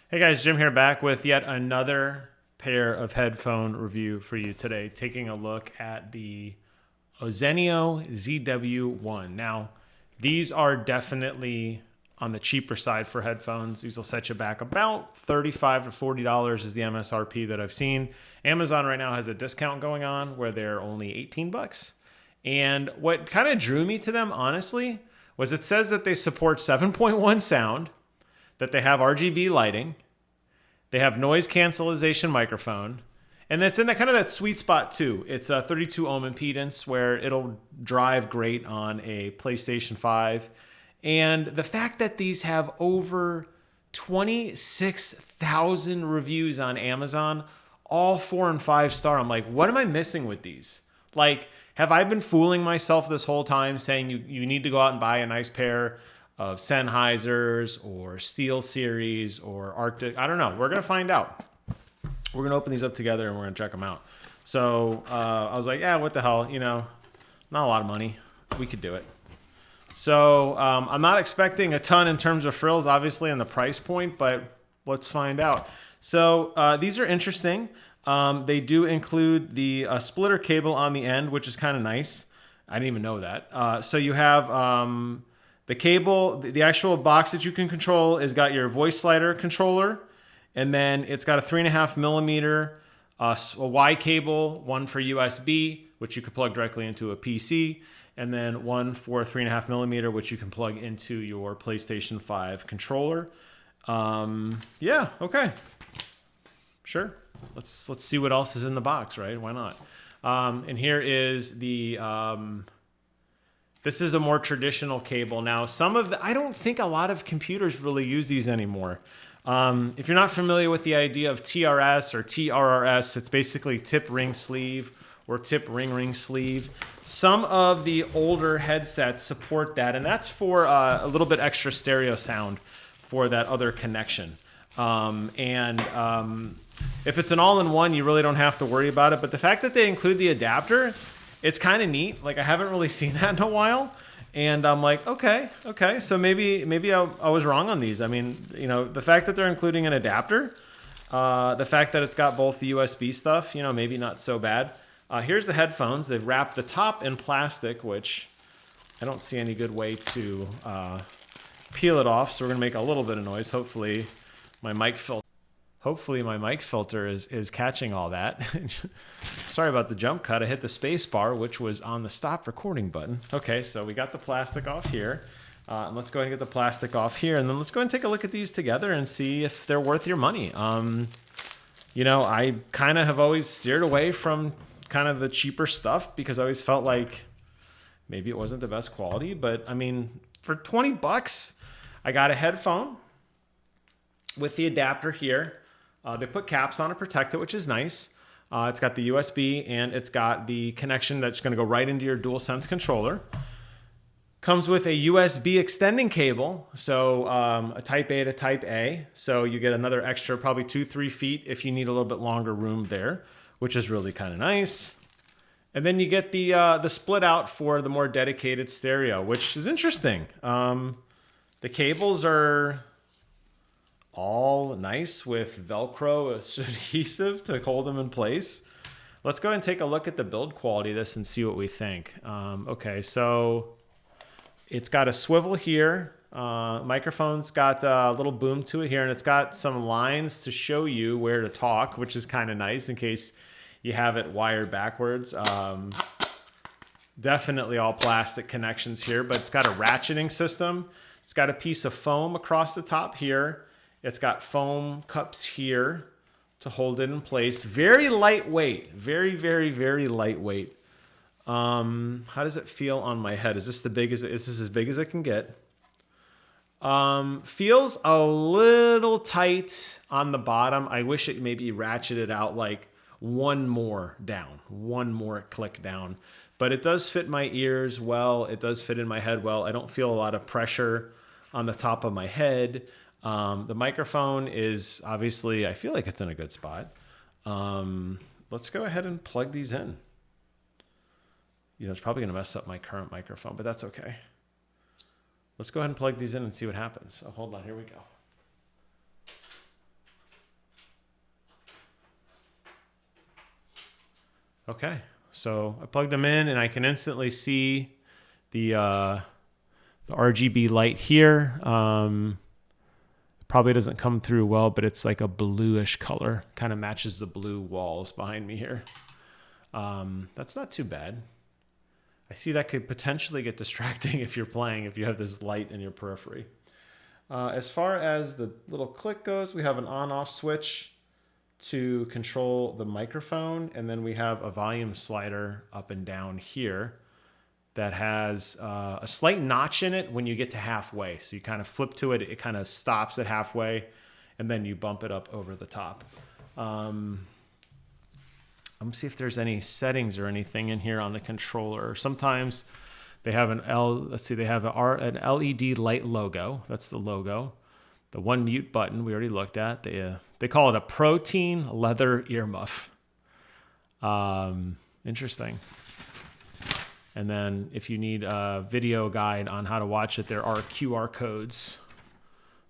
Hey guys, Jim here back with yet another pair of headphone review for you today, taking a look at the Ozeino ZW1. Now, these are definitely on the cheaper side for headphones. These will set you back about $35 to $40 is the MSRP that I've seen. Amazon right now has a discount going on where they're only 18 bucks. And what kind of drew me to them, honestly, was it says that they support 7.1 sound, that they have RGB lighting, they have noise cancellation microphone, and it's in that kind of that sweet spot too. It's a 32 ohm impedance where it'll drive great on a PlayStation 5. And the fact that these have over 26,000 reviews on Amazon, all 4 and 5 star, I'm like, what am I missing with these? Like, have I been fooling myself this whole time saying you need to go out and buy a nice pair of Sennheisers or Steel Series or Arctic? I don't know. We're going to find out. We're going to open these up together and we're going to check them out. So I was like, yeah, what the hell? You know, not a lot of money. We could do it. So I'm not expecting a ton in terms of frills, obviously, on the price point, but let's find out. So these are interesting. They do include the splitter cable on the end, which is kind of nice. I didn't even know that. So you have the cable, the actual box that you can control has got your voice slider controller, and then it's got a 3.5 millimeter a Y cable, one for USB, which you could plug directly into a PC, and then one for 3.5 millimeter, which you can plug into your PlayStation 5 controller. Yeah, okay. Sure. Let's see what else is in the box, right? Why not? And here is the this is a more traditional cable. Now, I don't think a lot of computers really use these anymore. If you're not familiar with the idea of TRS or TRRS, it's basically tip ring sleeve or tip ring sleeve. Some of the older headsets support that, and that's for a little bit extra stereo sound for that other connection. If it's an all-in-one, you really don't have to worry about it. But the fact that they include the adapter, it's kind of neat. Like, I haven't really seen that in a while. And I'm like, okay. So maybe I was wrong on these. I mean, you know, the fact that they're including an adapter, the fact that it's got both the USB stuff, you know, maybe not so bad. Here's the headphones. They've wrapped the top in plastic, which I don't see any good way to peel it off. So we're going to make a little bit of noise. Hopefully my mic filter is catching all that. Sorry about the jump cut. I hit the space bar, which was on the stop recording button. Okay, so we got the plastic off here. And let's go ahead and get the plastic off here. And then let's go ahead and take a look at these together and see if they're worth your money. You know, I kind of have always steered away from kind of the cheaper stuff because I always felt like maybe it wasn't the best quality. But I mean, for 20 bucks, I got a headphone with the adapter here. They put caps on to protect it, which is nice. It's got the USB and it's got the connection that's going to go right into your DualSense controller. Comes with a USB extending cable, so a Type A to Type A. So you get another extra probably 2-3 feet if you need a little bit longer room there, which is really kind of nice. And then you get the split out for the more dedicated stereo, which is interesting. The cables are all nice with Velcro adhesive to hold them in place. Let's go ahead and take a look at the build quality of this and see what we think. Okay, so it's got a swivel here. Microphone's got a little boom to it here, and it's got some lines to show you where to talk, which is kind of nice in case you have it wired backwards. Definitely all plastic connections here, but it's got a ratcheting system. It's got a piece of foam across the top here. It's got foam cups here to hold it in place. Very lightweight. Very, very, very lightweight. How does it feel on my head? Is this as big as it can get? Feels a little tight on the bottom. I wish it maybe ratcheted out like one more click down. But it does fit my ears well. It does fit in my head well. I don't feel a lot of pressure on the top of my head. The microphone is obviously, I feel like it's in a good spot. Let's go ahead and plug these in. You know, it's probably going to mess up my current microphone, but that's okay. Let's go ahead and plug these in and see what happens. Oh, hold on, here we go. Okay, so I plugged them in and I can instantly see the RGB light here. Probably doesn't come through well, but it's like a bluish color. Kind of matches the blue walls behind me here. That's not too bad. I see that could potentially get distracting if you're playing, if you have this light in your periphery. As far as the little click goes, we have an on-off switch to control the microphone, and then we have a volume slider up and down here that has a slight notch in it when you get to halfway. So you kind of flip to it, it kind of stops at halfway, and then you bump it up over the top. I'm gonna see if there's any settings or anything in here on the controller. Sometimes they have they have an LED light logo. That's the logo. The one mute button we already looked at. They call it a protein leather earmuff. Interesting. And then if you need a video guide on how to watch it, there are QR codes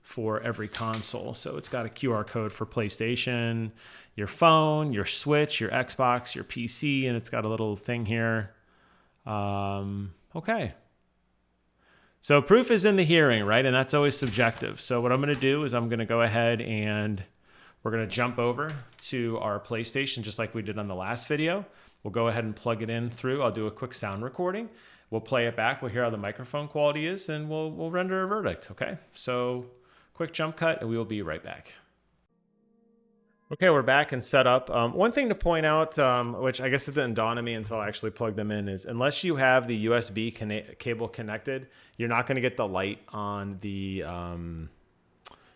for every console. So it's got a QR code for PlayStation, your phone, your Switch, your Xbox, your PC, and it's got a little thing here. Okay. So proof is in the hearing, right? And that's always subjective. So what I'm going to do is I'm going to go ahead and we're going to jump over to our PlayStation just like we did on the last video. We'll go ahead and plug it in through. I'll do a quick sound recording. We'll play it back. We'll hear how the microphone quality is, and we'll render a verdict, okay? So quick jump cut, and we will be right back. Okay, we're back and set up. One thing to point out, which I guess it didn't dawn on me until I actually plugged them in, is unless you have the USB cable connected, you're not going to get the light on the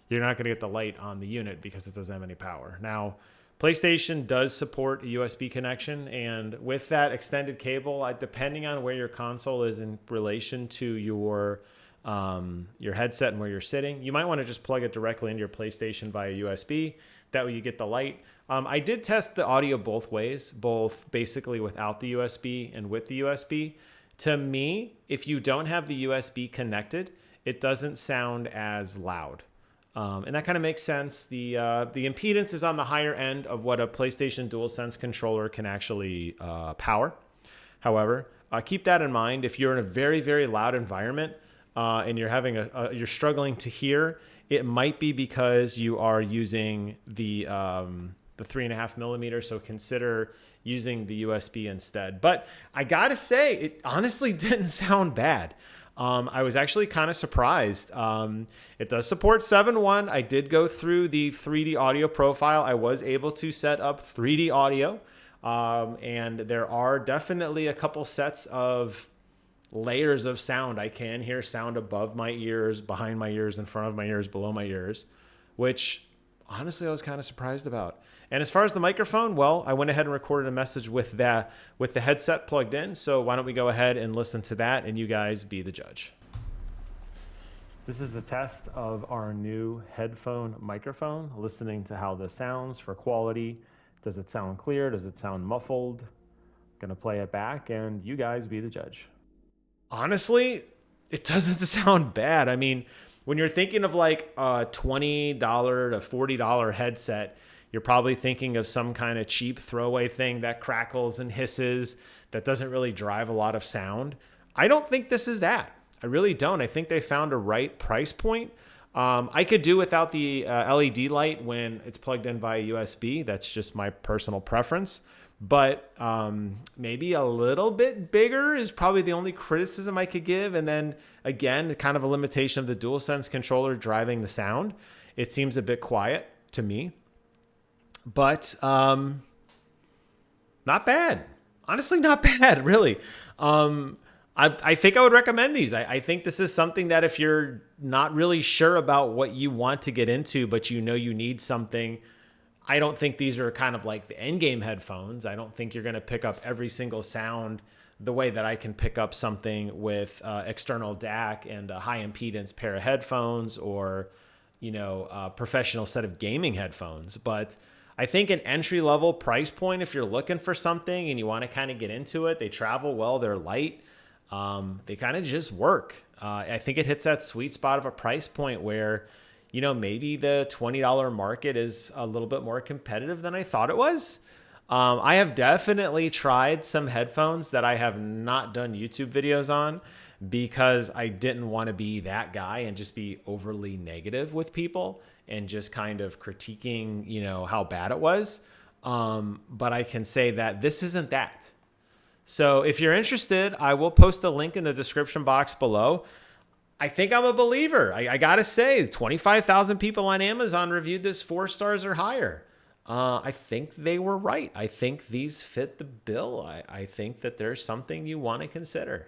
unit because it doesn't have any power. Now, PlayStation does support a USB connection, and with that extended cable, depending on where your console is in relation to your headset and where you're sitting, you might want to just plug it directly into your PlayStation via USB. That way you get the light. I did test the audio both ways, both basically without the USB and with the USB. To me, if you don't have the USB connected, it doesn't sound as loud. And that kind of makes sense. The impedance is on the higher end of what a PlayStation DualSense controller can actually power. However, keep that in mind. If you're in a very, very loud environment and you're having you're struggling to hear, it might be because you are using the 3.5 millimeter. So consider using the USB instead. But I gotta say, it honestly didn't sound bad. I was actually kind of surprised. It does support 7.1. I did go through the 3D audio profile. I was able to set up 3D audio. And there are definitely a couple sets of layers of sound. I can hear sound above my ears, behind my ears, in front of my ears, below my ears, which honestly I was kind of surprised about. And as far as the microphone, well, I went ahead and recorded a message with the headset plugged in. So why don't we go ahead and listen to that and you guys be the judge. This is a test of our new headphone microphone, listening to how this sounds for quality. Does it sound clear? Does it sound muffled? Gonna play it back and you guys be the judge. Honestly, it doesn't sound bad. I mean, when you're thinking of like a $20 to $40 headset, you're probably thinking of some kind of cheap throwaway thing that crackles and hisses, that doesn't really drive a lot of sound. I don't think this is that. I really don't. I think they found a right price point. I could do without the LED light when it's plugged in via USB. That's just my personal preference. But maybe a little bit bigger is probably the only criticism I could give. And then again, kind of a limitation of the DualSense controller driving the sound. It seems a bit quiet to me. But not bad. Honestly, not bad, really. I think I would recommend these. I think this is something that if you're not really sure about what you want to get into, but you know you need something, I don't think these are kind of like the endgame headphones. I don't think you're going to pick up every single sound the way that I can pick up something with external DAC and a high impedance pair of headphones or, a professional set of gaming headphones. But I think an entry-level price point, if you're looking for something and you want to kind of get into it, they travel well, they're light, they kind of just work. I think it hits that sweet spot of a price point where, maybe the $20 market is a little bit more competitive than I thought it was. I have definitely tried some headphones that I have not done YouTube videos on because I didn't want to be that guy and just be overly negative with people and just kind of critiquing, you know, how bad it was. But I can say that this isn't that. So if you're interested, I will post a link in the description box below. I think I'm a believer. I got to say, 25,000 people on Amazon reviewed this 4 stars or higher. I think they were right. I think these fit the bill. I think that there's something you want to consider.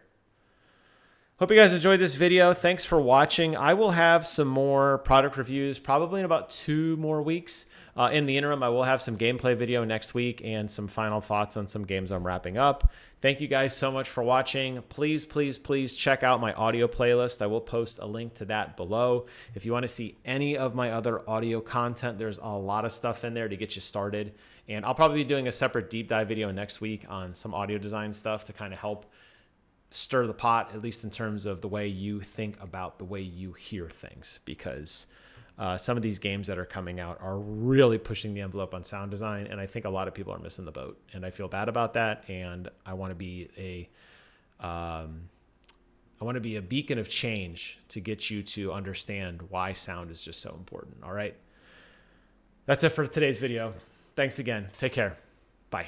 Hope you guys enjoyed this video. Thanks for watching. I will have some more product reviews probably in about 2 more weeks. In the interim, I will have some gameplay video next week and some final thoughts on some games I'm wrapping up. Thank you guys so much for watching. Please, please, please check out my audio playlist. I will post a link to that below. If you want to see any of my other audio content, there's a lot of stuff in there to get you started. And I'll probably be doing a separate deep dive video next week on some audio design stuff to kind of help stir the pot, at least in terms of the way you think about the way you hear things, because some of these games that are coming out are really pushing the envelope on sound design, and I think a lot of people are missing the boat, and I feel bad about that. And I want to be a beacon of change to get you to understand why sound is just so important. All right, that's it for today's video. Thanks again. Take care. Bye.